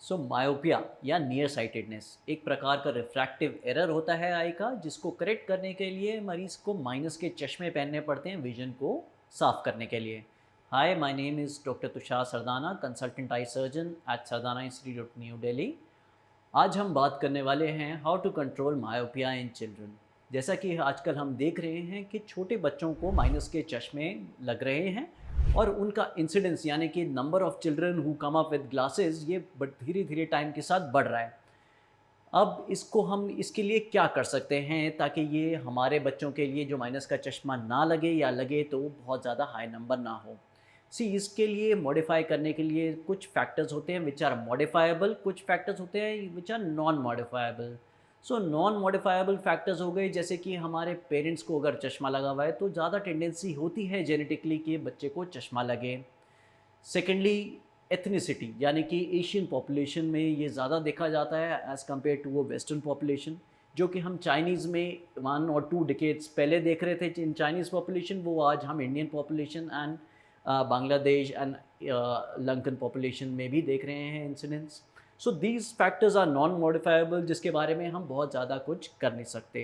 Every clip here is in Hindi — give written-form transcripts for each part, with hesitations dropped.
सो मायोपिया या नियर साइटेडनेस एक प्रकार का रिफ्रैक्टिव एरर होता है आई का, जिसको करेक्ट करने के लिए मरीज को माइनस के चश्मे पहनने पड़ते हैं विजन को साफ करने के लिए। Hi, my name is doctor Tushar Sardana, consultant eye surgeon at Sardana institute New Delhi. आज हम बात करने वाले हैं how to control myopia in children. जैसा कि आजकल हम देख रहे हैं कि छोटे बच्चों को माइनस के चश्मे लग रहे हैं और उनका इंसिडेंस यानी कि number of children who come up with glasses ये धीरे धीरे टाइम के साथ बढ़ रहा है। अब इसको हम इसके लिए क्या कर सकते हैं ताकि ये हमारे बच्चों के लिए जो माइनस का चश्मा ना लगे या लगे तो बहुत ज़्यादा हाई नंबर ना हो। इसके लिए मॉडिफाई करने के लिए कुछ फैक्टर्स होते हैं विच आर मॉडिफाइबल, कुछ फैक्टर्स होते हैं which are non modifiable. Non modifiable factors हो गए जैसे कि हमारे पेरेंट्स को अगर चश्मा लगा हुआ है तो ज़्यादा टेंडेंसी होती है जेनेटिकली कि बच्चे को चश्मा लगे। सेकेंडली, एथनिसिटी यानी कि एशियन पॉपुलेशन में ये ज़्यादा देखा जाता है एज़ कम्पेयर टू वो वेस्टर्न पॉपुलेशन, जो कि हम चाइनीज़ में 1 और 2 डिकेड्स पहले देख रहे थे इन चाइनीज़ पॉपुलेशन, वो आज हम Indian population and Bangladesh and Lankan population में भी देख रहे हैं incidents. These factors are non modifiable, जिसके बारे में हम बहुत ज़्यादा कुछ कर नहीं सकते।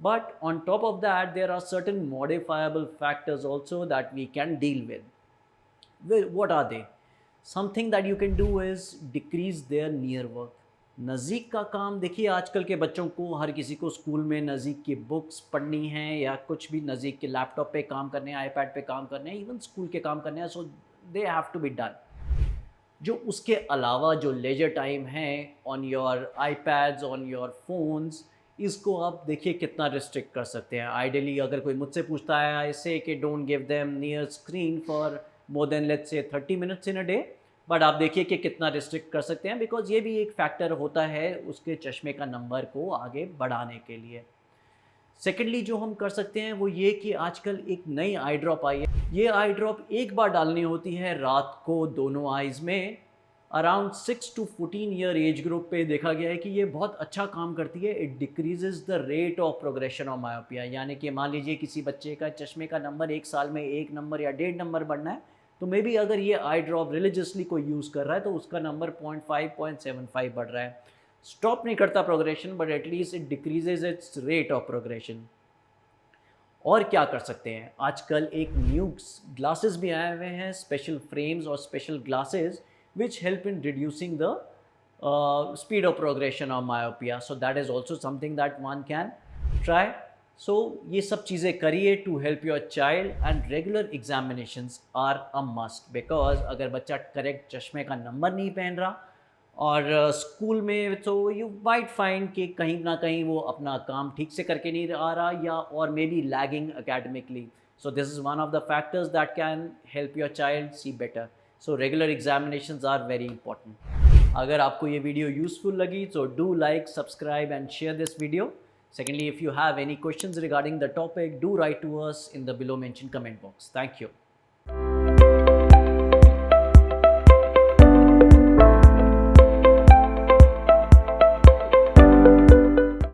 But on top of that there are certain modifiable factors also that we can deal with. What are they? Something that you can do is decrease their near work. नज़ीक का काम देखिए, आजकल के बच्चों को हर किसी को स्कूल में नज़ीक की बुक्स पढ़नी हैं या कुछ भी नज़ीक के लैपटॉप पे काम करने हैं, आईपैड पे काम करने हैं, इवन स्कूल के काम करने हैं, so they have to be done. जो उसके अलावा जो लेजर टाइम है on your iPads, on your phones, इसको आप देखिए कितना रिस्ट्रिक्ट कर सकते हैं। आइडियली अगर कोई मुझसे पूछता है आई से कि don't give them near screen for more than let's say 30 minutes in a day, but आप देखिए कि कितना रिस्ट्रिक्ट कर सकते हैं, बिकॉज ये भी एक फैक्टर होता है उसके चश्मे का नंबर को आगे बढ़ाने के लिए। सेकेंडली जो हम कर सकते हैं वो ये कि आजकल एक नई आई ड्रॉप आई है। ये आई ड्रॉप एक बार डालनी होती है रात को दोनों आइज़ में। Around 6 to 14 year age group पे देखा गया है कि ये बहुत अच्छा काम करती है। It decreases the rate of progression of myopia, यानी कि मान लीजिए किसी बच्चे का चश्मे का नंबर 1 साल में 1 नंबर या 1.5 नंबर बढ़ना है, तो मे बी अगर ये आई ड्रॉप रिलीजियसली कोई यूज़ कर रहा है तो उसका नंबर 0.5 0.75 बढ़ रहा है। स्टॉप नहीं करता progression, but at least it decreases it's rate of progression. और क्या कर सकते हैं, आजकल एक न्यू ग्लासेस भी आए हुए हैं, स्पेशल फ्रेम्स और special glasses which help in reducing the speed of progression of myopia. So that is also something that one can try. So ये सब चीज़ें करिए to help your child, and regular examinations are a must, because अगर बच्चा करेक्ट चश्मे का नंबर नहीं पहन रहा और स्कूल में, तो यू माइट फाइंड कि कहीं ना कहीं वो अपना काम ठीक से करके नहीं आ रहा या और may be lagging academically. So this is one of the factors that can help your child see better. So regular examinations are very important. अगर आपको ये वीडियो यूज़फुल लगी तो do like, subscribe and share this video. Secondly, if you have any questions regarding the topic, do write to us in the below mentioned comment box. Thank you.